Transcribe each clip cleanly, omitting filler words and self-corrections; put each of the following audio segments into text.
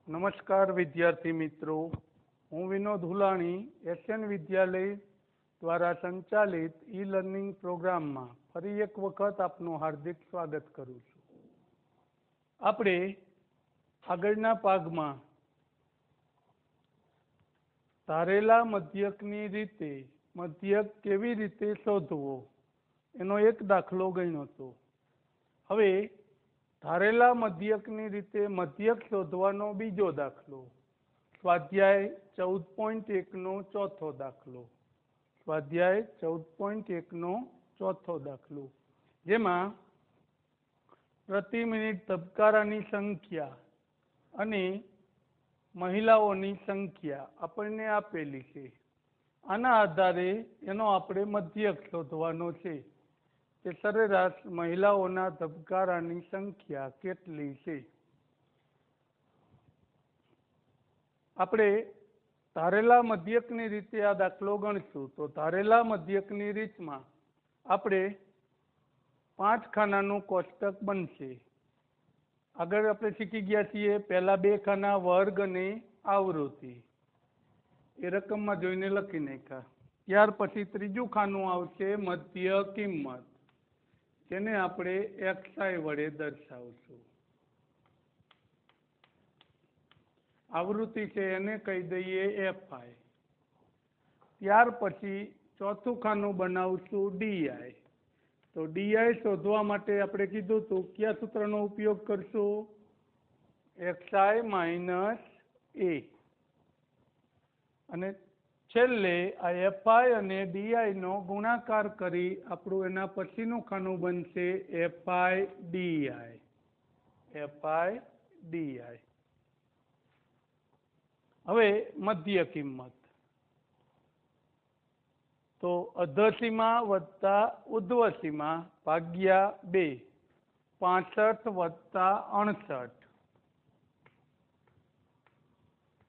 નમસ્કાર વિદ્યાર્થી મિત્રો, હું વિનોદ હુલાણી એશિયન વિદ્યાલય દ્વારા સંચાલિત ઈ લર્નિંગ પ્રોગ્રામમાં ફરી એક વખત આપનું હાર્દિક સ્વાગત કરું છું. આપણે આગળના ભાગમાં ધારેલા મધ્યકની રીતે મધ્યક કેવી રીતે શોધવો એનો એક દાખલો ગણ્યો હતો. હવે ધારેલા મધ્યકની રીતે મધ્યક શોધવાનો બીજો દાખલો, સ્વાધ્યાય 14.1 નો ચોથો દાખલો. સ્વાધ્યાય 14.1 નો ચોથો દાખલો, જેમાં પ્રતિ મિનિટ ધબકારાની સંખ્યા અને મહિલાઓની સંખ્યા આપણને આપેલી છે. આના આધારે એનો આપણે મધ્યક શોધવાનો છે કે સરેરાશ મહિલાઓના ધબકારાની સંખ્યા કેટલી છે. આપણે ધારેલા મધ્યકની રીતે આ દાખલો ગણશું. તો ધારેલા મધ્યકની રીતમાં આપણે 5 ખાનાનું કોષ્ટક બનશે. આગળ આપણે શીખી ગયા છીએ પહેલા 2 ખાના વર્ગ અને આવૃત્તિ, એ રકમમાં જોઈને લખી નાખ્યા. ત્યાર પછી ત્રીજું ખાનું આવશે મધ્ય કિંમત, જેને આપણે XI વડે દર્શાવશું. આવૃત્તિ છે એને કહી દઈએ FI. ત્યાર પછી ચોથું ખાનું બનાવશું DI. તો DI શોધવા માટે આપણે કીધું હતું કયા સૂત્રનો ઉપયોગ કરશું? XI minus A. અને છેલ્લે આ FI અને DI નો ગુણાકાર કરી આપણું એના પછીનું ખાનું બનશે FIDI. FIDI. હવે મધ્ય કિંમત, તો અધસીમા વત્તા ઉર્ધ્વસીમા ભાગ્યા 2, 65 વત્તા 68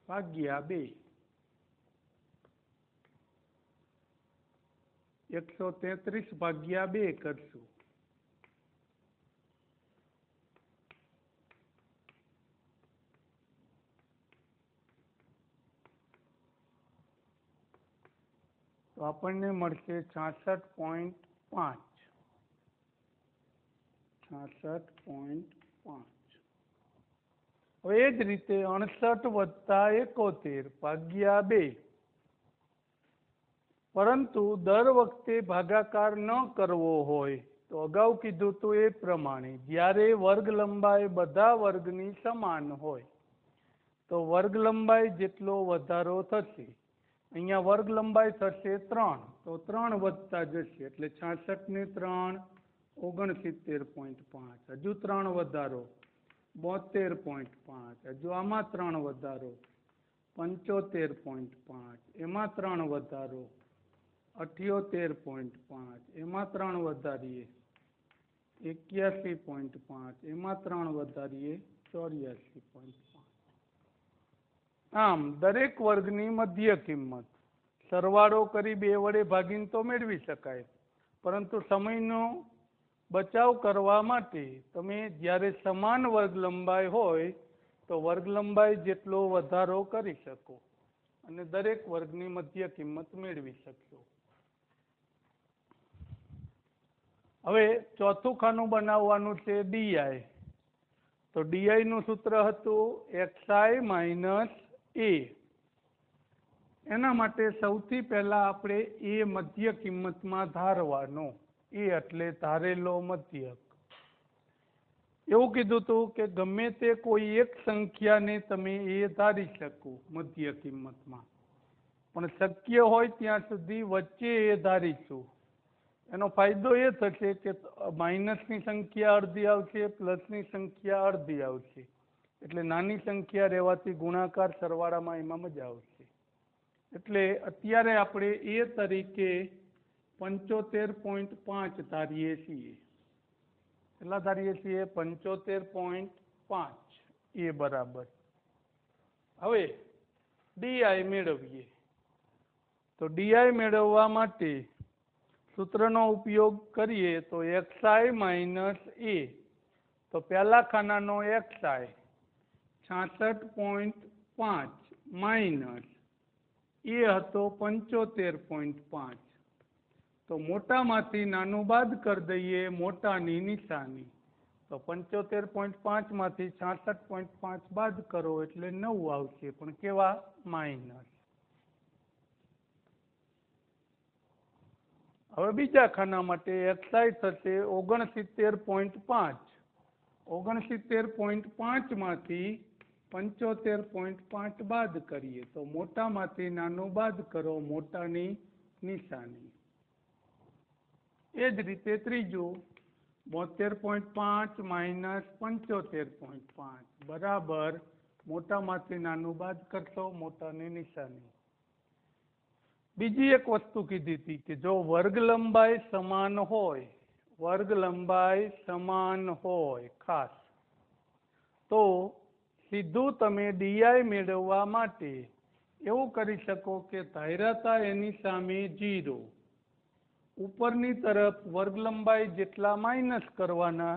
ભાગ્યા 2, 133 ભાગ્યા 2 કરશું. તો આપણને મળશે 66.5. 66.5. હવે એ જ રીતે 68 વત્તા 71 ભાગ્યા 2. પરંતુ દર વખતે ભાગાકાર ન કરવો હોય તો અગાઉ કીધું હતું એ પ્રમાણે જ્યારે વર્ગ લંબાઈ બધા વર્ગની સમાન હોય તો વર્ગ લંબાઈ જેટલો વધારો થશે. અહીંયા વર્ગ લંબાઈ થશે 3, તો 3 વધતા જશે એટલે 66 ને 3 69.5. હજુ 3 વધારો 72.5. હજુ આમાં 3 વધારો 75.5. એમાં 3 વધારો 78.5. એમાં 3 વધારીએ 81.5. એમાં 3 વધારીએ 84.5. આમ દરેક વર્ગની મધ્ય કિંમત સરવાળો કરી 2 વડે ભાગીને તો મેળવી શકાય, પરંતુ સમયનો બચાવ કરવા માટે તમે જ્યારે સમાન વર્ગ લંબાઈ હોય તો વર્ગ લંબાઈ જેટલો વધારો કરી શકો અને દરેક વર્ગની મધ્ય કિંમત મેળવી શકશો. હવે ચોથું ખાનું બનાવવાનું છે DI. તો DI નું સૂત્ર હતું XI માઇનસ A. એના માટે સૌથી પહેલા આપણે A મધ્ય કિંમતમાં ધારવાનો. A એટલે ધારેલો મધ્યક. એવું કીધું હતું કે ગમે તે કોઈ એક સંખ્યાને તમે A ધારી શકો મધ્ય કિંમતમાં, પણ શક્ય હોય ત્યાં સુધી વચ્ચે A ધારીશું. એનો ફાયદો એ થશે કે માઇનસની સંખ્યા અડધી આવશે, પ્લસની સંખ્યા અડધી આવશે, એટલે નાની સંખ્યા રહેવાથી ગુણાકાર સરવાળામાં એમાં મજા આવશે. એટલે અત્યારે આપણે A તરીકે 75.5 ધારીએ છીએ. કેટલા ધારીએ છીએ? 75.5 A બરાબર. હવે DI મેળવીએ. તો DI મેળવવા માટે સૂત્રનો ઉપયોગ કરીએ તો XI માઇનસ A. તો પહેલા ખાનાનો XI 66.5 માઇનસ એ હતો 75.5. તો મોટામાંથી નાનું બાદ કરી દઈએ, મોટાની નિશાની. તો 75.5 માંથી 66.5 બાદ કરો એટલે 9 આવશે, પણ કેવા? માઇનસ. હવે બીજા ખાના માટે XI થશે 69.5. 69.5 માંથી 75.5 બાદ કરીએ તો મોટામાંથી નાનું બાદ કરો, મોટાની નિશાની. એ જ રીતે ત્રીજું 72.5 માઇનસ 75.5 બરાબર મોટામાંથી નાનું બાદ કરશો, મોટાની નિશાની. બીજી એક વસ્તુ કીધી હતી કે જો વર્ગ લંબાઈ સમાન હોય, વર્ગ લંબાઈ સમાન હોય ખાસ, તો સીધું તમે ડીઆઈ મેળવવા માટે એવું કરી શકો કે ધાર્યતા એની સામે 0, ઉપરની તરફ વર્ગ લંબાઈ જેટલા માઇનસ કરવાના,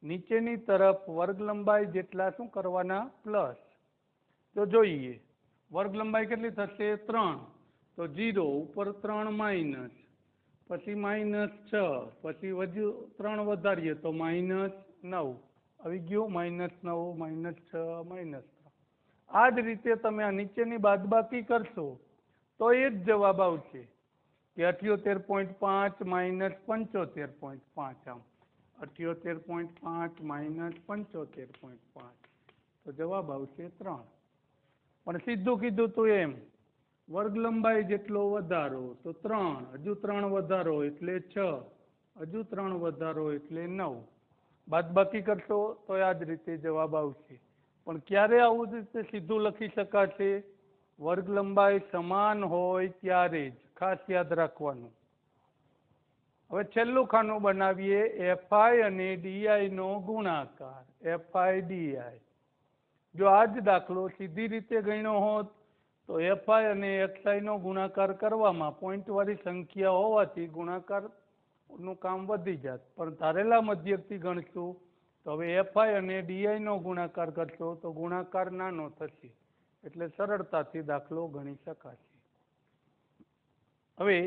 નીચેની તરફ વર્ગ લંબાઈ જેટલા શું કરવાના? પ્લસ. તો જોઈએ વર્ગ લંબાઈ કેટલી થશે? 3. તો 0 ઉપર 3 માઇનસ, પછી માઇનસ 6, પછી વધુ 3 વધારીએ તો માઇનસ 9 આવી ગયું. -9, -6, -3. આ જ રીતે તમે આ નીચેની બાદબાકી કરશો તો એ જ જવાબ આવશે કે 78.5 માઇનસ 75.5. આમ 78.5 માઇનસ 75.5 તો જવાબ આવશે 3. પણ સીધું કીધું તું એમ, વર્ગ લંબાઈ જેટલો વધારો તો 3, હજુ 3 વધારો એટલે 6, હજુ 3 વધારો એટલે 9. બાદબાકી કરશો તો આ જ રીતે જવાબ આવશે. પણ ક્યારે આવું જ રીતે સીધું લખી શકાશે? વર્ગ લંબાઈ સમાન હોય ત્યારે જ, ખાસ યાદ રાખવાનું. હવે છેલ્લું ખાનું બનાવીએ, એફઆઈ અને ડીઆઈ નો ગુણાકાર. FI DI. જો આ જ દાખલો સીધી રીતે ગણ્યો હોત તો એફઆઈ અને એક્સઆઈ નો ગુણાકાર કરવામાં પોઈન્ટ વાળી સંખ્યા હોવાથી ગુણાકાર નું કામ વધી જાત. પણ ધારેલા મધ્યકથી ગણશું તો હવે એફઆઈ અને ડીઆઈ નો ગુણાકાર કરશો તો ગુણાકાર નાનો થશે, એટલે સરળતાથી દાખલો ગણી શકાશે. હવે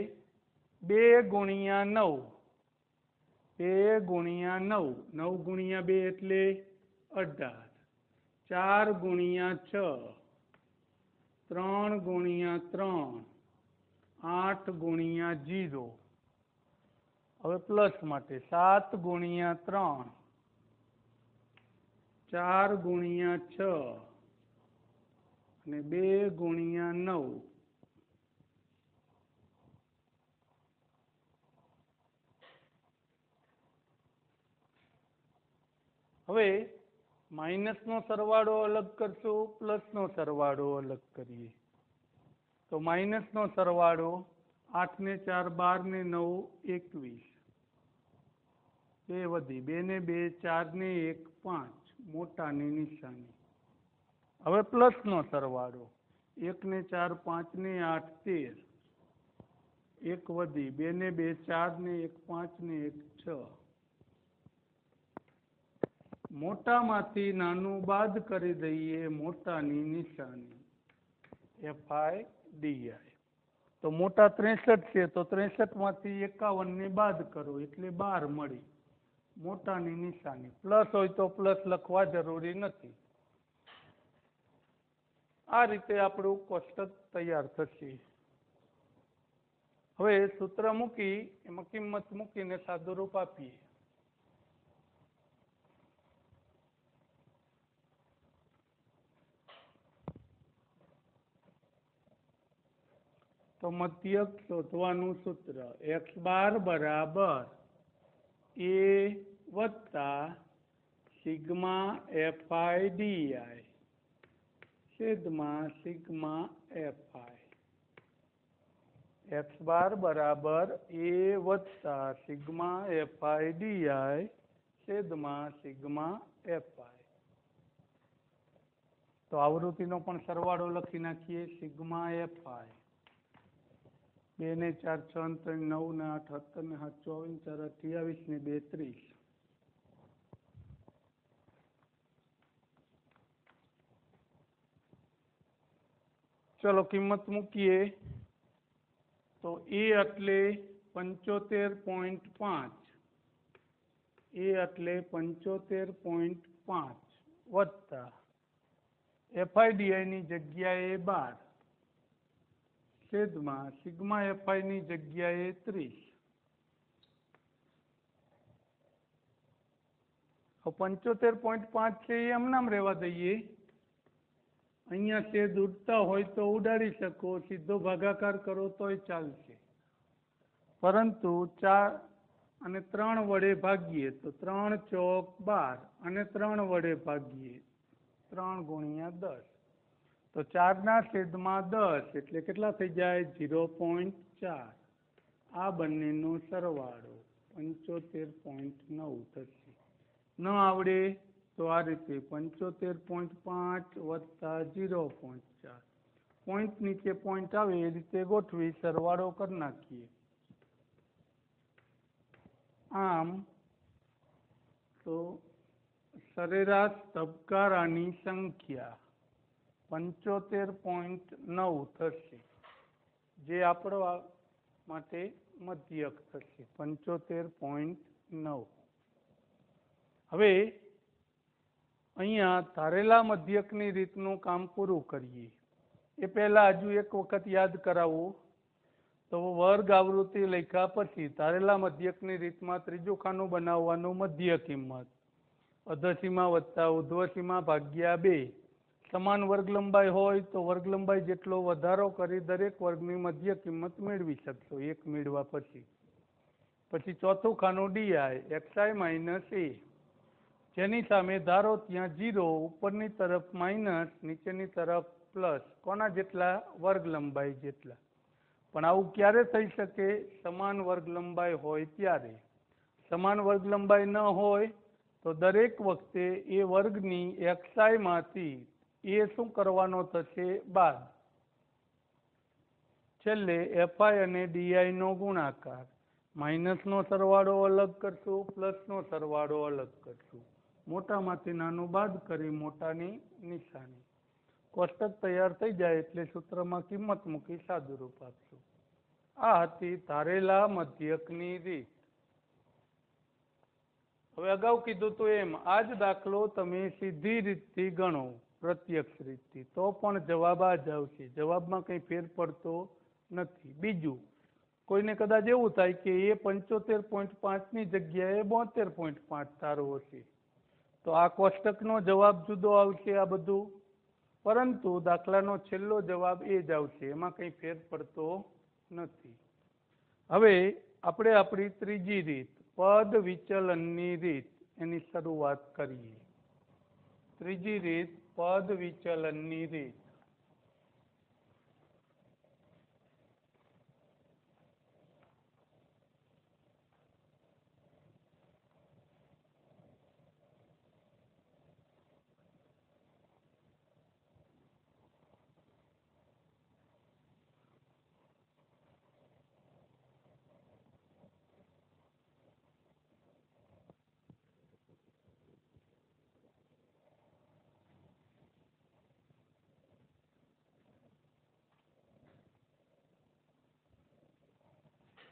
2 ગુણ્યા 9, 2 ગુણ્યા 9, 9 ગુણ્યા 2 એટલે 18, 4 ગુણ્યા 6, 3 ગુણ્યા 3, 8 ગુણ્યા 0. હવે પ્લસ માટે 7 ગુણ્યા 3, 4 ગુણ્યા 6 અને 2 ગુણ્યા 9. હવે માઇનસનો સરવાળો અલગ કરશો, પ્લસનો સરવાળો અલગ કરીએ. તો માઇનસનો સરવાળો 8 ને 4 12 ને 9 21, 2 વધી, 2 ને 2 4 ને 1 5, મોટાની નિશાની. હવે પ્લસનો સરવાળો 1 ને 4 5 ને 8 13, 1 વધી, 2 ને 2 4 ને 1 5 ને 1 6. મોટામાંથી નાનું બાદ કરી દઈએ, મોટાની નિશાની. FI DI. તો મોટા 63 છે તો 63 માંથી 51 ને બાદ કરો એટલે 12 મળી, મોટાની નિશાની. પ્લસ હોય તો પ્લસ લખવા જરૂરી નથી. આ રીતે આપણું કોષ્ટક તૈયાર થશે. હવે સૂત્ર મૂકી એમાં કિંમત મૂકીને સાદું રૂપ આપીએ. તો મધ્યક શોધવાનું સૂત્ર x બાર બરાબર a વત્તા સિગ્મા એફઆઈ ડીઆઈ છેદમાં સિગ્મા એફઆઈ. x બાર બરાબર a વત્તા સિગ્મા એફઆઈ ડીઆઈ છેદમાં સિગ્મા એફઆઈ. તો આવૃત્તિનો પણ સરવાળો લખી નાખીએ. સિગ્મા એફઆઈ 2 ને 4 6 3 9 ને 8 17 ને 7 24 4 28 ને 2 30. ચલો કિંમત મૂકીએ તો એ એટલે 75.5 એ એટલે 75.5 વત્તા FIDI ની જગ્યાએ 12 છેદમાં સિગ્મા FI ની જગ્યાએ 30. હવે 75.5 છે એ એમનામ રહેવા દઈએ. અહીંયા છેદ ઉડતા હોય તો ઉડાડી શકો, સીધો ભાગાકાર કરો તોય ચાલશે, પરંતુ 4 અને 3 વડે ભાગીએ તો 3 ચોક 12 અને 3 વડે ભાગીએ 3 ગુણ્યા 10 તો 4 ના છેદમાં 10 એટલે કેટલા થઈ જાય? 0.4. આ બંનેનો સરવાળો 75.9 થશે. ન આવડે તો આ રીતે 75.5 વત્તા 0.4 પોઈન્ટ નીચે પોઈન્ટ આવે એ રીતે ગોઠવી સરવાળો કરી નાખીએ. આમ તો સરેરાશ ધબકારાની સંખ્યા 75.9 થશે, જે આપણો માટે મધ્યક થશે 75.9. હવે અહીંયા ધારેલા મધ્યકની રીતનું કામ પૂરું કરીએ એ પહેલા હજુ એક વખત યાદ કરાવું તો વર્ગ આવૃત્તિ લખ્યા પછી ધારેલા મધ્યકની રીતમાં ત્રીજું ખાનું બનાવવાનું મધ્ય કિંમત અધસીમા વત્તા ઉર્ધ્વસીમા ભાગ્યા 2. સમાન વર્ગ લંબાઈ હોય તો વર્ગ લંબાઈ જેટલો વધારો કરી દરેક વર્ગની મધ્ય કિંમત મેળવી શકશો એક મેળવા પછી. પછી ચોથું ખાનું DI XI માઇનસ A, જેની સામે ધારો ત્યાં 0, ઉપરની તરફ માઇનસ, નીચેની તરફ પ્લસ. કોના જેટલા? વર્ગ લંબાઈ જેટલા. પણ આવું ક્યારે થઈ શકે? સમાન વર્ગ લંબાઈ હોય ત્યારે. સમાન વર્ગ લંબાઈ ન હોય તો દરેક વખતે એ વર્ગની XI માંથી એ શું કરવાનો થશે? બાદ. છેલ્લે FI અને DI નો ગુણાકાર. માઇનસનો સરવાળો અલગ કરશું, પ્લસનો સરવાળો અલગ કરશું. મોટામાંથી નાનું બાદ કરી મોટાની નિશાની. કોષ્ટક તૈયાર થઈ જાય એટલે સૂત્રમાં કિંમત મૂકી સાદુરૂપ આપશું. આ હતી ધારેલા મધ્યકની રીત. હવે અગાઉ કીધું તો એમ આ જ દાખલો તમે સીધી રીતથી ગણો, પ્રત્યક્ષ રીતથી, તો પણ જવાબ આ જ આવશે. જવાબમાં કંઈ ફેર પડતો નથી. બીજું, કોઈને કદાચ એવું થાય કે એ 75.5 ની જગ્યાએ 72.5 ધારવો છે, તો આ કોષ્ટકનો જવાબ જુદો આવશે આ બધું, પરંતુ દાખલાનો છેલ્લો જવાબ એ જ આવશે, એમાં કંઈ ફેર પડતો નથી. હવે આપણે આપણી ત્રીજી રીત, પદ વિચલનની રીત, એની શરૂઆત કરીએ. ત્રીજી રીત, પદ વિચલનની રીત.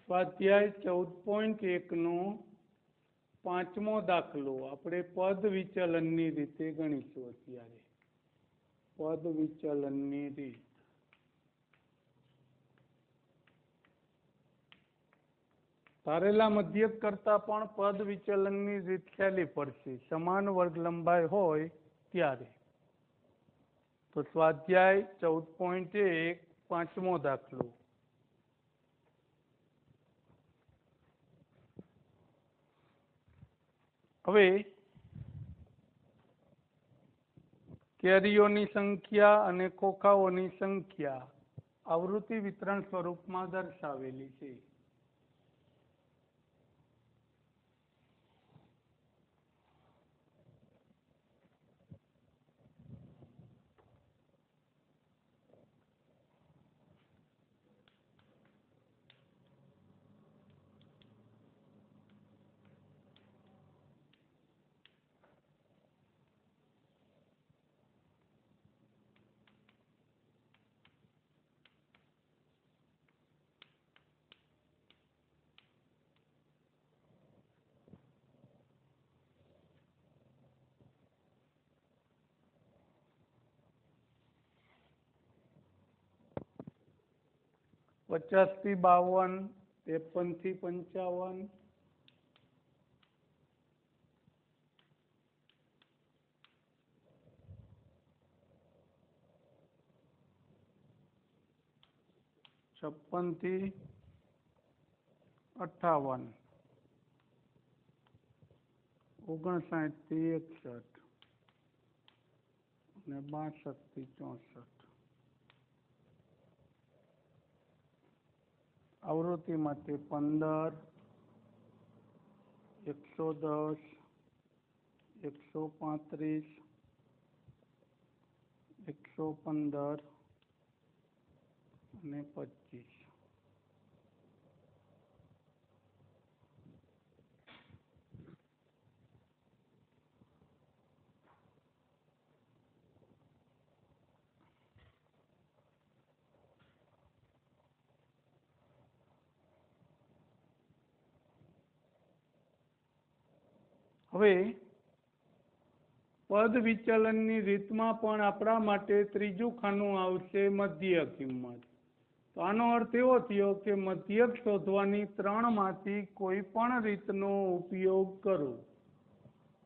સ્વાધ્યાય 14.1 નો 5મો દાખલો આપણે પદ વિચલનની રીતે ગણીશું. અત્યારે પદ વિચલનની રીત. ધારેલા મધ્યક કરતા પણ પદ વિચલનની રીત સહેલી પડશે સમાન વર્ગ લંબાઈ હોય ત્યારે. તો સ્વાધ્યાય 14.1 5મો દાખલો. હવે કેરીઓની સંખ્યા અને ખોખાઓની સંખ્યા આવૃત્તિ વિતરણ સ્વરૂપમાં દર્શાવેલી છે. 50 થી 52, 53 થી 55, 56 થી 58, 59 થી 61 અને 62 થી 64. આવૃત્તિ માટે 15, 110, 135, 115 અને 25. હવે પદ વિચલનની રીતમાં પણ આપણા માટે ત્રીજું ખાનું આવશે મધ્ય કિંમત. તો આનો અર્થ એવો થયો કે મધ્યક શોધવાની ત્રણમાંથી કોઈ પણ રીતનો ઉપયોગ કરો.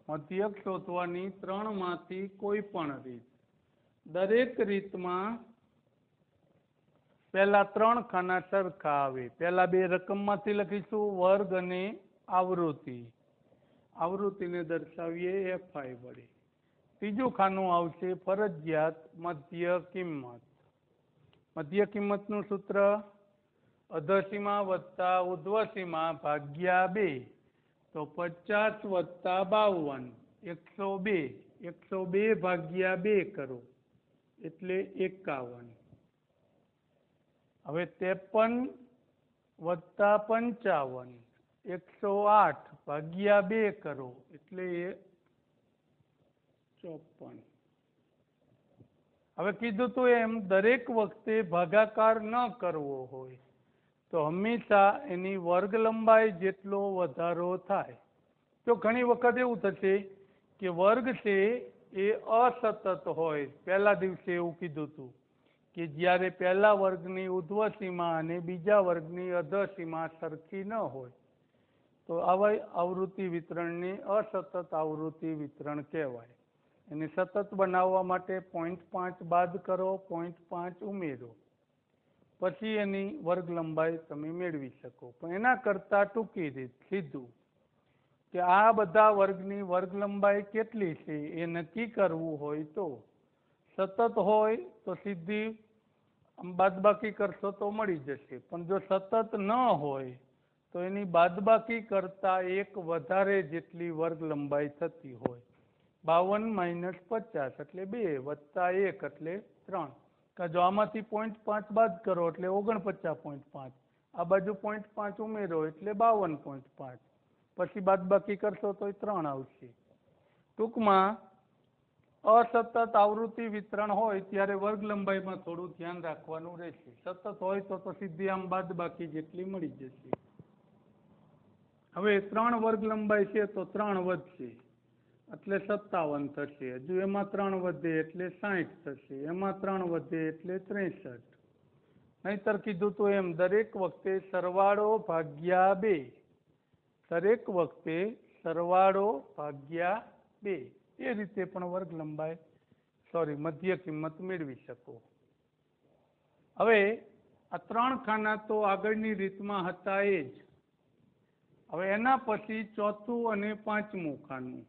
મધ્યક શોધવાની ત્રણમાંથી કોઈ પણ રીત. દરેક રીતમાં પહેલા ત્રણ ખાના સરખા આવે. પહેલા બે રકમમાંથી લખીશું વર્ગ અને આવૃત્તિ. આવૃત્તિને દર્શાવીએ FI વડે. ત્રીજું ખાનું આવશે ફરજિયાત મધ્ય કિંમત. મધ્ય કિંમતનું સૂત્ર અધસીમા વત્તા ઉર્ધ્વસીમા ભાગ્યા 2. તો 50 વત્તા 52, 102. 102 ભાગ્યા 2 કરો એટલે 51. હવે 53 વત્તા 55, 108 ભાગ્યા 2 કરો એટલે 54. હવે કીધું તો એમ દરેક વખતે ભાગાકાર ન કરવો હોય તો હંમેશા એની વર્ગ લંબાઈ જેટલો વધારો થાય. તો ઘણી વખત એવું થશે કે વર્ગ છે એ અસતત હોય. પહેલા દિવસે એવું કીધું હતું કે જ્યારે પહેલા વર્ગની ઉર્ધ્વ સીમા અને બીજા વર્ગની અધઃ સીમા સરખી ન હોય તો આવા આવૃત્તિ વિતરણને અસતત આવૃત્તિ વિતરણ કહેવાય. એને સતત બનાવવા માટે 0.5 બાદ કરો, 0.5 ઉમેરો, પછી એની વર્ગ લંબાઈ તમે મેળવી શકો. પણ એના કરતાં ટૂંકી રીત સીધું કે આ બધા વર્ગની વર્ગ લંબાઈ કેટલી છે એ નક્કી કરવું હોય તો સતત હોય તો સીધી બાદબાકી કરશો તો મળી જશે. પણ જો સતત ન હોય તો એની બાદબાકી કરતા એક વધારે જેટલી વર્ગ લંબાઈ થતી હોય. 52 - 50 એટલે 2 વત્તા 1 એટલે 3. જો આમાંથી 0.5 બાદ કરો એટલે 49.5. આ બાજુ 0.5 ઉમેરો એટલે 52.5. પછી બાદબાકી કરશો તો 3 આવશે. ટૂંકમાં અસતત આવૃત્તિ વિતરણ હોય ત્યારે વર્ગ લંબાઈમાં થોડું ધ્યાન રાખવાનું રહેશે. સતત હોય તો સીધી આમ બાદબાકી જેટલી મળી જશે. હવે 3 વર્ગ લંબાઈ છે તો 3 વધશે એટલે 57 થશે. હજુ એમાં 3 વધે એટલે 60 થશે. એમાં 3 વધે એટલે 63. નહીતર કીધું તો એમ દરેક વખતે સરવાળો ભાગ્યા 2. દરેક વખતે સરવાળો ભાગ્યા 2 એ રીતે પણ વર્ગ લંબાઈ મધ્ય કિંમત મેળવી શકો. હવે આ 3 ખાના તો આગળની રીતમાં હતા એ જ. હવે એના પછી ચોથું અને પાંચમું ખાનું.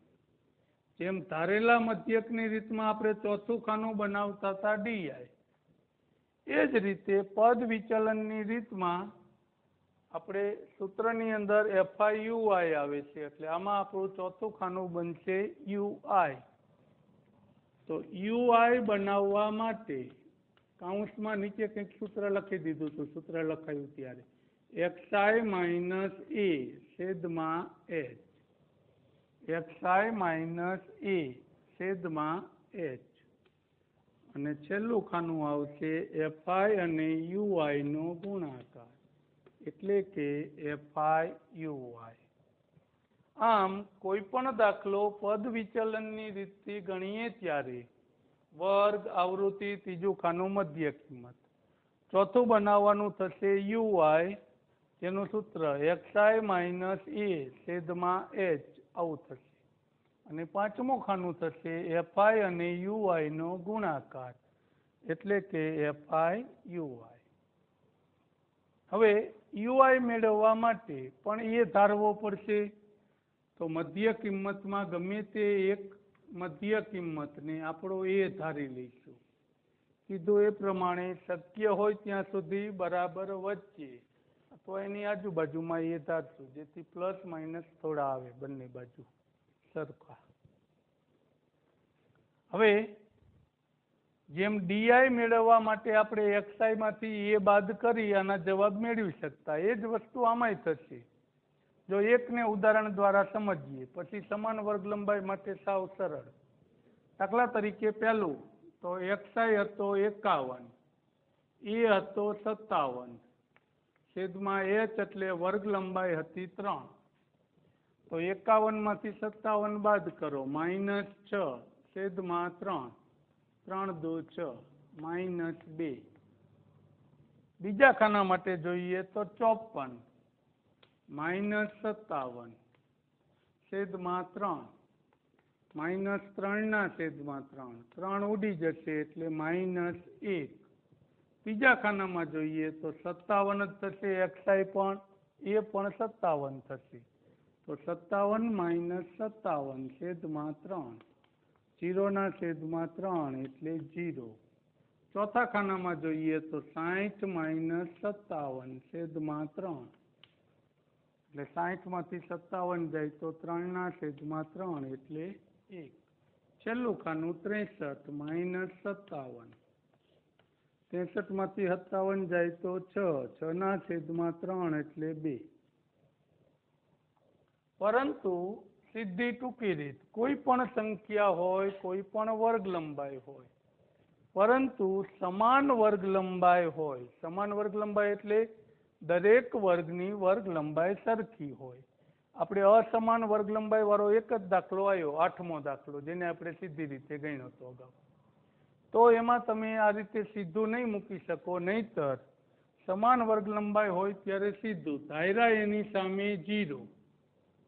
જેમ ધારેલા મધ્યકની રીતમાં આપણે ચોથું ખાનું બનાવતા હતા DI, એ જ રીતે પદ વિચલનની રીતમાં આપણે સૂત્રની અંદર FIUI આવે છે. એટલે આમાં આપણું ચોથું ખાનું બનશે UI. તો UI બનાવવા માટે કૌંસમાં નીચે કંઈક સૂત્ર લખી દીધું હતું. સૂત્ર લખાયું ત્યારે xi - a છેદમાં h. xi - a છેદમાં h. અને છેલ્લું ખાનું આવશે FI અને UI નો ગુણાકાર એટલે કે FIUI. આમ કોઈ પણ દાખલો પદ વિચલનની રીતથી ગણીએ ત્યારે વર્ગ, આવૃત્તિ, ત્રીજું ખાનું મધ્ય કિંમત, ચોથું બનાવવાનું થશે યુઆઈ, તેનું સૂત્ર એક્સઆઈ માઇનસ એ છેદમાં એચ, આવું થશે. અને પાંચમું ખાનું થશે એફઆઈ અને યુઆઈ નો ગુણાકાર, એટલે કે એફઆઈ યુઆઈ. હવે યુઆઈ મેળવવા માટે પણ એ ધારવો પડશે. તો મધ્ય કિંમતમાં ગમે તે એક મધ્ય કિંમતને આપણો એ ધારી લઈશું. કીધું એ પ્રમાણે શક્ય હોય ત્યાં સુધી બરાબર વચ્ચે અથવા એની આજુબાજુમાં એ ધારશું, જેથી પ્લસ માઇનસ થોડા આવે બંને બાજુ સરખા. હવે જેમ ડીઆઈ મેળવવા માટે આપણે એક્સઆઈ માંથી એ બાદ કરી આના જવાબ મેળવી શકતા, એ જ વસ્તુ આમાંય થશે. જો એકને ઉદાહરણ દ્વારા સમજીએ, પછી સમાન વર્ગ લંબાઈ માટે સાવ સરળ. દાખલા તરીકે પહેલું તો એક્સઆઈ હતો 51, એ હતો 57, છેદમાં એચ એટલે વર્ગ લંબાઈ હતી 3. તો 51 માંથી 57 બાદ કરો, -6 છેદમાં 3, 3 દુ 6, -2. બીજા ખાના માટે જોઈએ તો 54 -57 છેદમાં 3, -3 ના છેદમાં 3, 3 ઉડી જશે એટલે -1. ત્રીજા ખાનામાં જોઈએ તો 57 જ થશે, એક્સઆઈ પણ એ પણ 57 થશે. તો 57 - 57 છેદમાં 3, 0 ના છેદમાં 3 એટલે 0. ચોથા ખાનામાં જોઈએ તો 60 - 57 છેદમાં 3, એટલે 60 માંથી 57 જાય તો 3 ના છેદમાં 3 એટલે 1. છેલ્લું ખાનું 63 - 57, 63 માંથી 57 જાય તો 6, 6 ના છેદમાં 3 એટલે 2. પરંતુ સીધી ટૂંકી રીત, કોઈ પણ સંખ્યા હોય, કોઈ પણ વર્ગ લંબાઈ હોય, પરંતુ સમાન વર્ગ લંબાઈ હોય, સમાન વર્ગ લંબાઈ એટલે દરેક વર્ગની વર્ગ લંબાઈ સરખી હોય. આપણે અસમાન વર્ગ લંબાઈ વાળો એક જ દાખલો આવ્યો, 8મો દાખલો, જેને આપણે સીધી રીતે ગણ્યો હતો અગાઉ. તો એમાં તમે આ રીતે સીધું નહીં મૂકી શકો, નહીતર સમાન વર્ગ લંબાઈ હોય ત્યારે સીધું ધાર્યા એની સામે 0,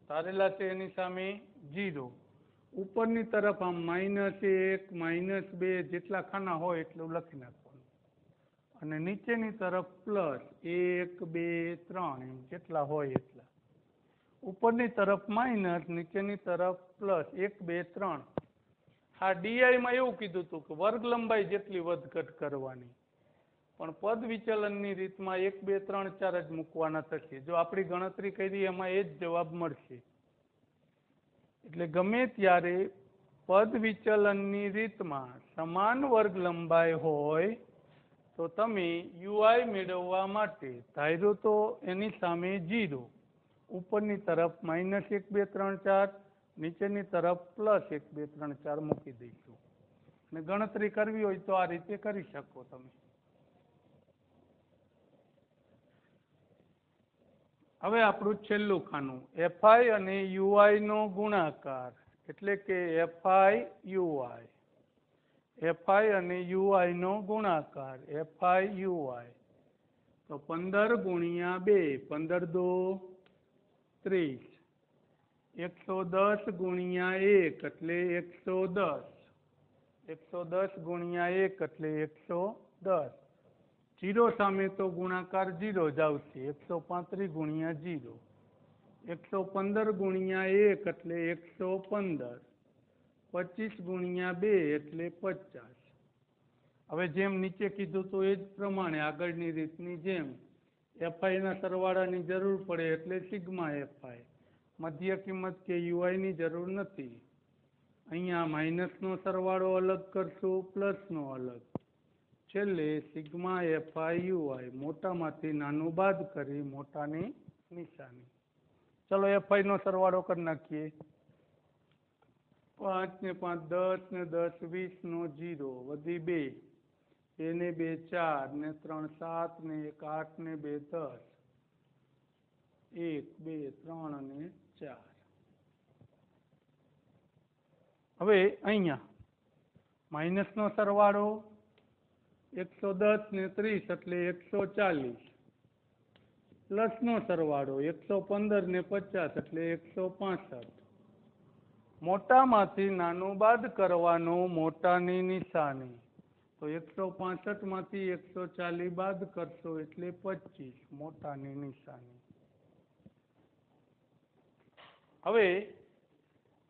ધારેલા છે એની સામે 0, ઉપરની તરફ આમ -1 -2 જેટલા ખાના હોય એટલું લખી નાખવાનું, અને નીચેની તરફ પ્લસ 1 2 3 એમ જેટલા હોય એટલા. ઉપરની તરફ માઇનસ, નીચેની તરફ પ્લસ 1 2 3. આ ડીઆઈ માં એવું કીધું હતું કે વર્ગ લંબાઈ જેટલી વધઘટ કરવાની, પણ પદ વિચલનની રીતમાં 1 2 3 4 જ મૂકવાના થશે. જો આપણી ગણતરી કરી એમાં એ જ જવાબ મળશે. એટલે ગમે ત્યારે પદ વિચલનની રીતમાં સમાન વર્ગ લંબાઈ હોય તો તમે યુઆઈ મેળવવા માટે ધાર્યો તો એની સામે 0, ઉપરની તરફ -1 2 3 4, નીચેની તરફ +1 2 3 4 મૂકી દઈશું. અને ગણતરી કરવી હોય તો આ રીતે કરી શકો તમે. હવે આપણું છેલ્લું ખાનું એફઆઈ અને યુઆઈ નો ગુણાકાર, એટલે કે એફઆઈ યુઆઈ. એફઆઈ અને યુઆઈ નો ગુણાકાર, એફઆઈ યુઆઈ. તો 15 ગુણ્યા 2, 15 દુ 30, 110 ગુણ્યા 1 એટલે 110, 110 ગુણ્યા 1 એટલે 110. 0 સામે તો ગુણાકાર 0 જ આવશે, 135 ગુણ્યા 0, 115 ગુણ્યા 1 એટલે 115, 25 ગુણ્યા 2 એટલે 50. હવે જેમ નીચે કીધું તો એ જ પ્રમાણે આગળની રીતની જેમ એફઆઈ ના સરવાળાની જરૂર પડે એટલે સિગ્મા એફઆઈ, મધ્ય કિંમત કે યુઆઈ ની જરૂર નથી. અહીંયા માઇનસનો સરવાળો અલગ કરશું, પ્લસનો અલગ. છેલ્લે સિગ્મા એફઆઈ યુઆઈ, મોટામાંથી નાનું બાદ કરી મોટાની નિશાની. ચલો એફઆઈ નો સરવાળો કરી નાખીએ. 5 ને 5 10 ને 10 20 નો 0 વધી 2, 2 ને 2 4 ને 3 7 ને 1 8 ને 2 10, 1 2 3 અને 4. હવે અહીંયા માઇનસનો સરવાળો 110 ને 30 એટલે 140 પ્લસનો સરવાળો 115 ને 50 એટલે 165. મોટામાંથી નાનું બાદ કરવાનું, મોટાની નિશાની. તો 165 માંથી 140 બાદ કરશો એટલે 25, મોટાની નિશાની. હવે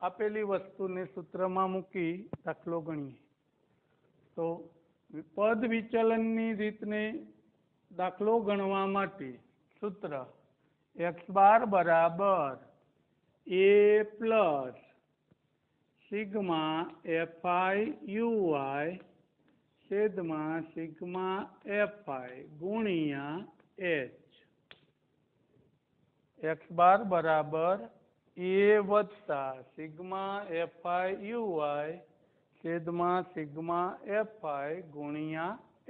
આપેલી વસ્તુને સૂત્રમાં મૂકી દાખલો ગણીએ. તો પદ વિચલનની રીતને દાખલો ગણવા માટે સૂત્ર x બાર બરાબર a plus sigma fi uy છેદમાં સિગ્મા fi ગુણ્યા h. x બાર બરાબર a વત્તા સિગ્મા fi uy છેદમાં સિગ્મા fi ગુણ્યા h.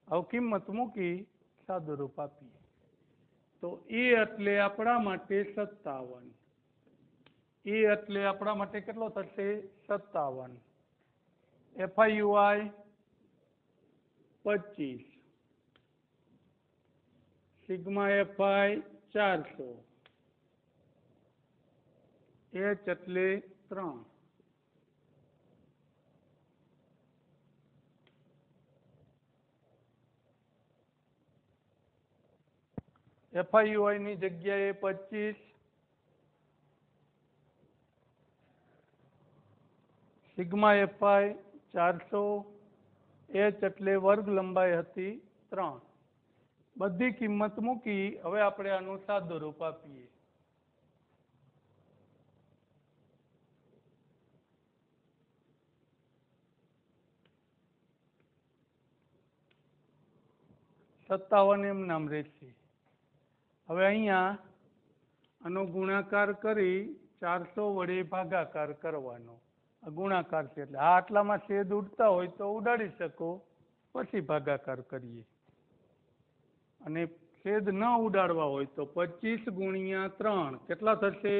હવે કિંમત મૂકી સાદુરૂપ આપીએ. તો એ એટલે આપણા માટે 57. એ એટલે આપણા માટે કેટલો થશે? 57. fi uy 25, sigma fi 400, h એટલે 3. FIUI ની જગ્યાએ 25, સિગ્મા FI 400, h એટલે વર્ગ લંબાઈ હતી 3. બધી કિંમત મૂકી હવે આપણે આનું સાદું રૂપ આપીએ. સત્તાવન એમ નામ રહેશે. હવે અહીંયા આનો ગુણાકાર કરી 400 વડે ભાગાકાર કરવાનો. આ ગુણાકાર છે એટલે આ આટલામાં છેદ ઉડતા હોય તો ઉડાડી શકો, પછી ભાગાકાર કરીએ. અને છેદ ન ઉડાડવા હોય તો 25 ગુણ્યા 3 કેટલા થશે?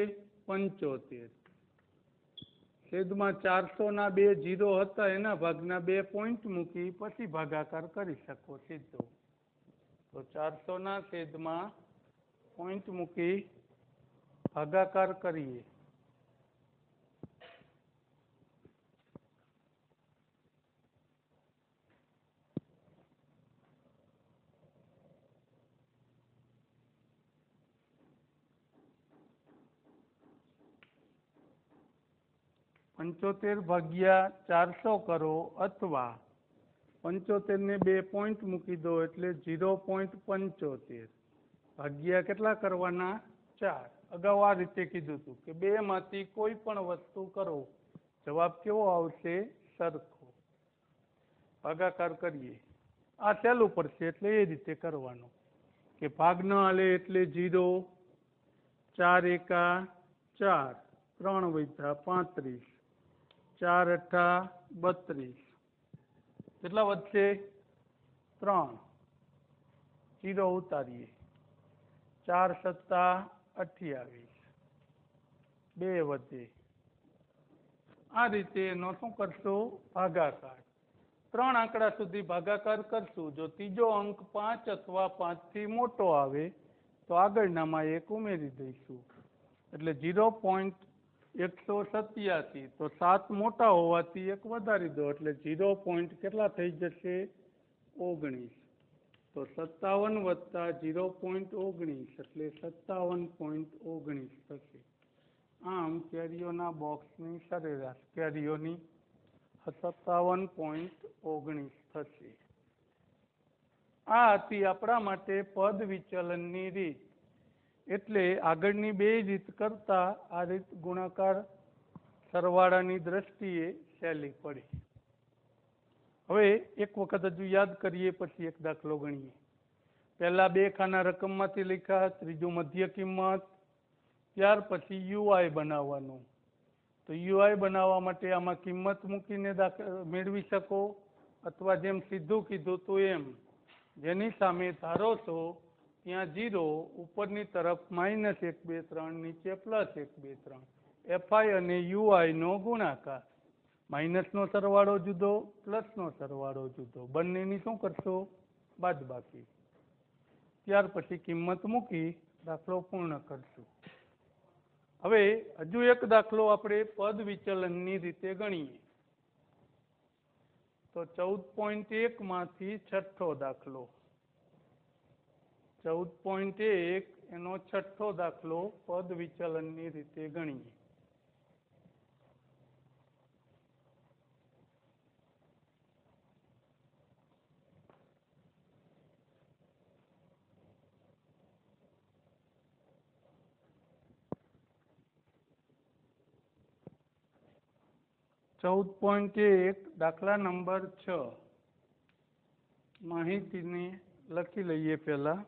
75. છેદમાં 400 ના 2 0 હતા એના ભાગના 2 પોઈન્ટ મૂકી પછી ભાગાકાર કરી શકો સીધો. તો 400 ના છેદમાં પોઈન્ટ મૂકી ભાગાકાર કરીએ. પંચોતેર ભાગ્યા 400 કરો અથવા 75 ને 2 પોઈન્ટ મૂકી દો એટલે 0.75 ભાગ્યા કેટલા કરવાના? 4. અગાઉ આ રીતે કીધું હતું કે 2 માંથી કોઈ પણ વસ્તુ કરો, જવાબ કેવો આવશે? સરખો. ભાગાકાર કરીએ. આ સહેલું પડશે એટલે એ રીતે કરવાનું કે ભાગ ન હાલે એટલે 0, 4 એકા 4, 3 વૈધા 35, 4 અઠા 32. કેટલા વધશે? 3. 0 ઉતારીએ. 4 સત્તા 28, 2 વધે. આ રીતે એનો શું કરશો? ભાગાકાર. 3 આંકડા સુધી ભાગાકાર કરશું. જો ત્રીજો અંક 5 અથવા 5 થી મોટો આવે તો આગળનામાં 1 ઉમેરી દઈશું. એટલે 0.187. તો 7 મોટા હોવાથી 1 વધારી દો એટલે 0. કેટલા થઈ જશે? 19. તો 57 વત્તા 0.19 એટલે 57.19 થશે. આમ કેરીઓના બોક્સની સરેરાશ કેરીઓની 57.19 થશે. આ હતી આપણા માટે પદ વિચલનની રીત. એટલે આગળની 2 રીત કરતા આ રીત ગુણાકાર સરવાળાની દ્રષ્ટિએ સહેલી પડી. હવે એક વખત હજુ યાદ કરીએ પછી એક દાખલો ગણીએ. પહેલા 2 ખાના રકમમાંથી લખ્યા, ત્રીજું મધ્ય કિંમત, ત્યાર પછી યુઆઈ બનાવવાનું. તો યુઆઈ બનાવવા માટે આમાં કિંમત મૂકીને મેળવી શકો, અથવા જેમ સીધું કીધું હતું એમ જેની સામે ધારો છો ત્યાં 0, ઉપરની તરફ -1 2 3, નીચે +1 2 3. એફઆઈ અને યુઆઈ નો ગુણાકાર. માઇનસનો સરવાળો જુદો, પ્લસનો સરવાળો જુદો, બંનેની શું કરશો? બાદબાકી. ત્યાર પછી કિંમત મૂકી દાખલો પૂર્ણ કરશું. હવે હજુ એક દાખલો આપણે પદ વિચલનની રીતે ગણીએ. તો 14.1 માંથી છઠ્ઠો દાખલો. 14.1 એનો છઠ્ઠો દાખલો પદ વિચલનની રીતે ગણીએ. .1 દાખલા નંબર 6. માહિતીને લખી લઈએ પહેલા.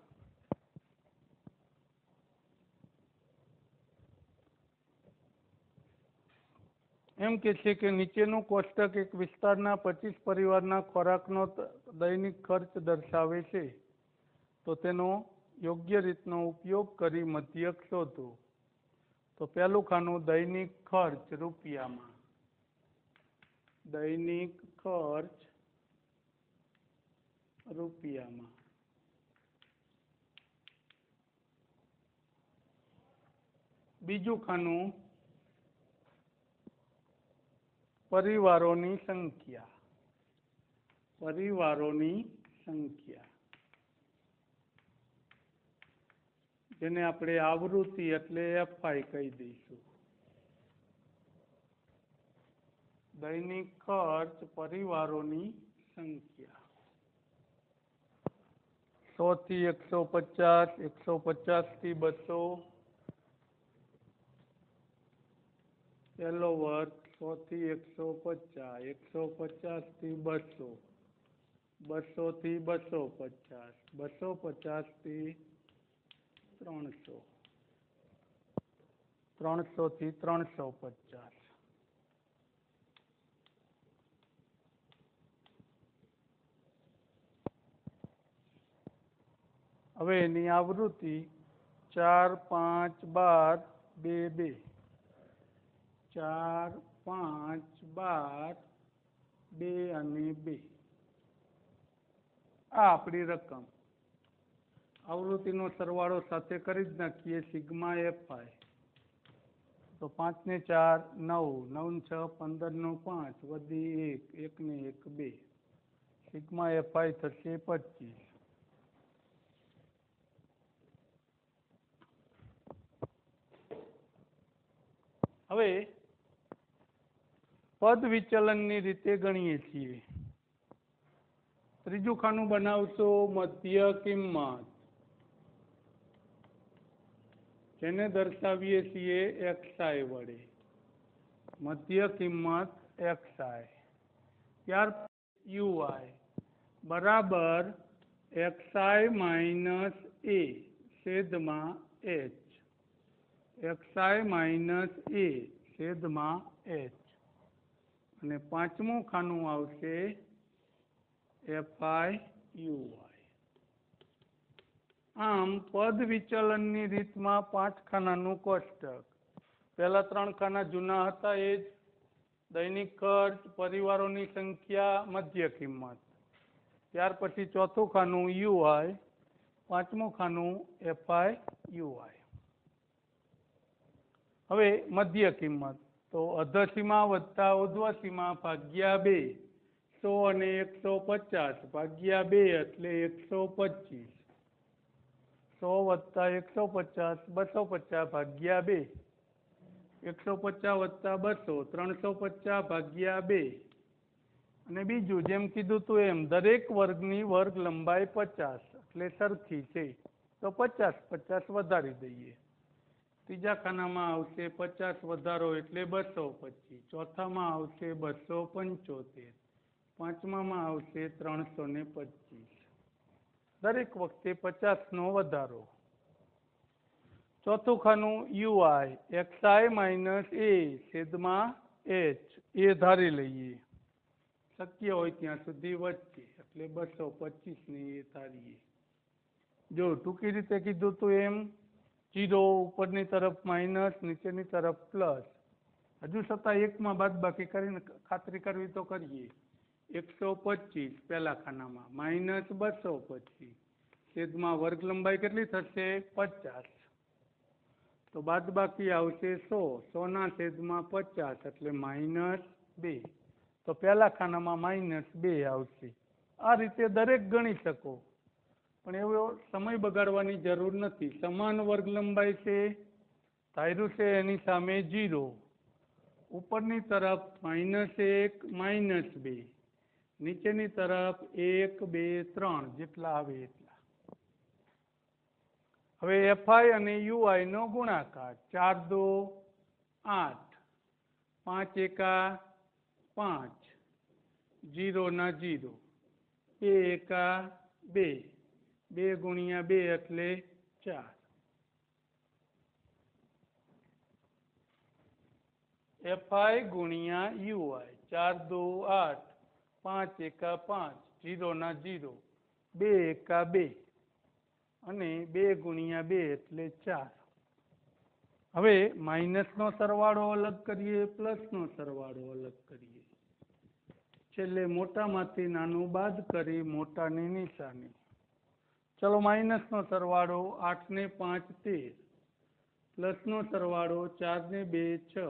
એમ કે છે કે નીચેનું કોષ્ટક એક વિસ્તારના 25 પરિવારના ખોરાકનો દૈનિક ખર્ચ દર્શાવે છે. તો તેનો યોગ્ય રીતનો ઉપયોગ કરી મધ્યક શોધો. તો પહેલું ખાનું દૈનિક ખર્ચ રૂપિયામાં. દૈનિક ખર્ચ રૂપિયામાં. બીજું ખાનું પરિવારોની સંખ્યા. પરિવારોની સંખ્યા, જેને આપણે આવૃત્તિ એટલે FI કહી દઈશું. દૈનિક ખર્ચ પરિવારોની સંખ્યા 100 થી 150, 150 થી 200. પહેલો વર્ગ 100 થી 150, 150 થી 200, 200 થી 250, 250 થી 300, 300 થી 350. હવે એની આવૃત્તિ 4, 5, 12, 2, 2. 4, 5, 12, 2 અને 2. આ આપણી રકમ. આવૃત્તિનો સરવાળો સાથે કરી જ નાખીએ. Sigma FI. તો 5 ને 4 9, 9 ને 6 15 નો 5 વધી 1, 1 ને 1 2. સિગ્મા FI થશે 25. હવે પદ વિચલનની રીતે ગણીએ છીએ. ત્રીજું ખાનું બનાવશો મધ્ય કિંમત, જેને દર્શાવીએ છીએ XI વડે. મધ્ય કિંમત XI. ત્યાર UI બરાબર XI માઇનસ A છેદમાં H. XI માઇનસ A છેદમાં H. અને પાંચમું ખાનું આવશે FI UI. આમ પદ વિચલનની રીતમાં 5 ખાનાનું કોષ્ટક. પહેલા 3 ખાના જૂના હતા એ જ. દૈનિક ખર્ચ, પરિવારોની સંખ્યા, મધ્ય કિંમત. ત્યાર પછી ચોથું ખાનું UI, પાંચમું ખાનું FI UI. હવે મધ્ય કિંમત. તો અધસીમા વત્તા ઉર્ધ્વસીમા ભાગ્યા 2. 100 અને 150 ભાગ્યા 2 એટલે 125. 100 વત્તા 150, 250 ભાગ્યા 2. 150 વત્તા 200, 350 ભાગ્યા 2. અને બીજું જેમ કીધું તું એમ દરેક વર્ગની વર્ગ લંબાઈ 50 એટલે સરખી છે. તો 50 50 વધારી દઈએ. ત્રીજા ખાનામાં આવશે 50 વધારો એટલે 225. ચોથામાં આવશે 275. પાંચમામાં આવશે 325. દરેક વખતે 50નો વધારો. ચોથું ખાનું UI XI માઇનસ A છેદમાં H. એ ધારી લઈએ. શક્ય હોય ત્યાં સુધી વચ્ચે એટલે 225 ને એ ધારીએ. જો ટૂંકી રીતે કીધું તું એમ 0 ઉપરની તરફ માઇનસ, નીચેની તરફ પ્લસ. હજુ છતાં એકમાં બાદબાકી કરીને ખાતરી કરવી તો કરીએ. 125 પહેલા ખાનામાં માઇનસ 225 છેદમાં વર્ગ લંબાઈ કેટલી થશે 50. તો બાદબાકી આવશે 100. 100 ના છેદમાં 50 એટલે -2. તો પહેલા ખાનામાં -2 આવશે. આ રીતે દરેક ગણી શકો, પણ એવો સમય બગાડવાની જરૂર નથી. સમાન વર્ગ લંબાઈ છે, ધાર્યું છે એની સામે 0, ઉપરની તરફ -1 -2, નીચેની તરફ 1 2 3 જેટલા આવે એટલા. હવે FI અને UI નો ગુણાકાર 4 2 8, 5 1 5, 0 ના 0, 2 1 2, 2 ગુણ્યા 2 એટલે 4. FI ગુણ્યા UI 4 2 8, 5 1 5, 0 ના 0, 2 1 2 અને 2 ગુણ્યા 2 એટલે 4. હવે માઇનસનો સરવાળો અલગ કરીએ, પ્લસનો સરવાળો અલગ કરીએ. છેલ્લે મોટામાંથી નાનું બાદ કરી મોટાની નિશાની. ચલો માઇનસનો સરવાળો 8 ને 5 13, પ્લસનો સરવાળો 4 ને 2 6,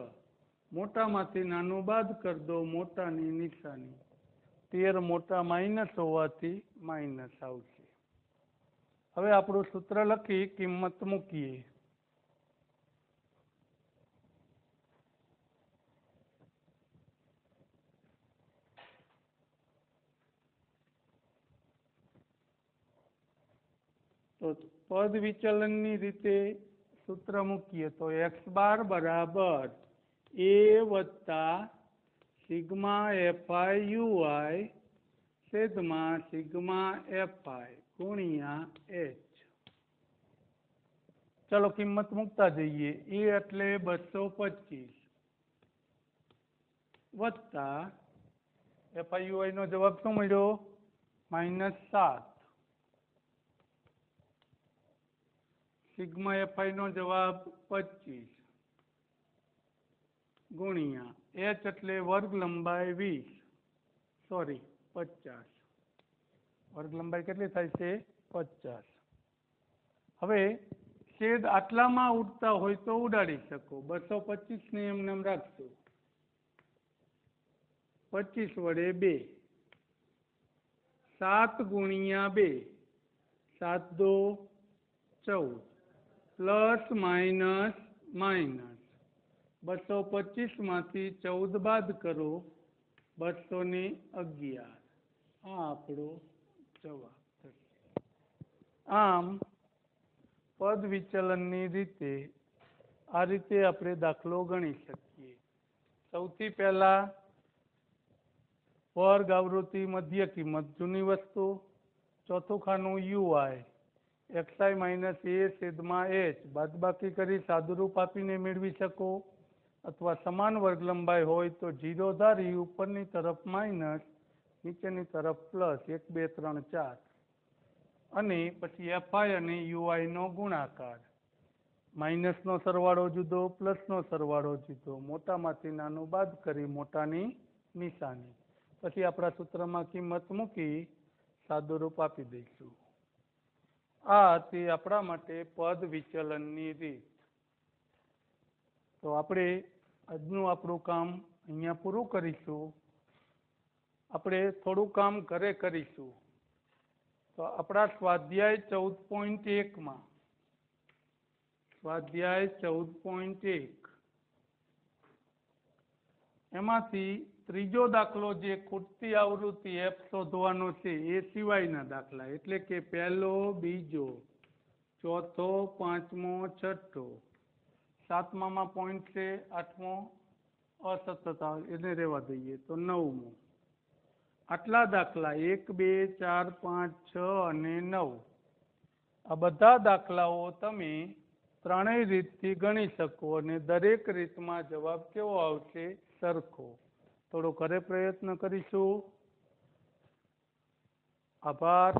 મોટામાંથી નાનું બાદ કરી દો મોટાની નિશાની. 13 મોટા માઇનસ હોવાથી માઇનસ આવશે. હવે આપણું સૂત્ર લખી કિંમત મૂકીએ. તો પદ વિચલનની રીતે સૂત્ર મૂકીએ તો x બાર બરાબર a વત્તા સિગ્મા FI UI છેદમાં સિગ્મા FI ગુણ્યા h. ચલો કિંમત મૂકતા જઈએ. a એટલે 225 વત્તા FI UI નો જવાબ શું મળ્યો -7, સિગ્મા FI નો જવાબ 25 ગુણ્યા h એટલે વર્ગ લંબાઈ 50. વર્ગ લંબાઈ કેટલી થાય છે 50. હવે છેદ આટલામાં ઉડતા હોય તો ઉડાડી શકો. 225 ને એમને એમ રાખશો. 25 વડે 2, 7 ગુણ્યા 2, 7 2 14, પ્લસ માઇનસ માઇનસ 225 માંથી 14 બાદ કરો 211. આ આપણો જવાબ થશે. આમ પદ વિચલનની રીતે આ રીતે આપણે દાખલો ગણી શકીએ. સૌથી પહેલા વર્ગ, આવૃત્તિ, મધ્ય કિંમત, જૂની વસ્તુ. ચોથું ખાનું UI xi માઇનસ a છેદમાં h બાદબાકી કરી સાદુરૂપ આપીને મેળવી શકો, અથવા સમાન વર્ગ લંબાઈ હોય તો 0 ધારી ઉપરની તરફ માઇનસ નીચેની તરફ પ્લસ 1 2 3 4, અને પછી FI અને UI નો ગુણાકાર. માઇનસનો સરવાળો જુદો, પ્લસનો સરવાળો જુદો, મોટામાંથી નાનું બાદ કરી મોટાની નિશાની. પછી આપણા સૂત્રમાં કિંમત મૂકી સાદુરૂપ આપી દઈશું. આ હતી આપણા માટે પદ વિચલનની રીત. તો આપણે આજનું આપણું કામ અહીંયા પૂરું કરીશું. આપણે થોડું કામ ઘરે કરીશું. તો આપણા સ્વાધ્યાય 14.1 સ્વાધ્યાય 14.1 એમાંથી ત્રીજો દાખલો જે ખૂટતી આવૃત્તિ f શોધવાનો છે એ સિવાયના દાખલા, એટલે કે પહેલો, બીજો, ચોથો, પાંચમો, છઠ્ઠો, સાતમામાં પોઈન્ટ છે, આઠમો અસતત એને રહેવા દઈએ તો નવમો. આટલા દાખલા 1 2 4 5 6 અને 9, આ બધા દાખલાઓ તમે ત્રણેય રીતથી ગણી શકો અને દરેક રીતમાં જવાબ કેવો આવશે સરખો. થોડો ઘરે પ્રયત્ન કરીશું. આભાર.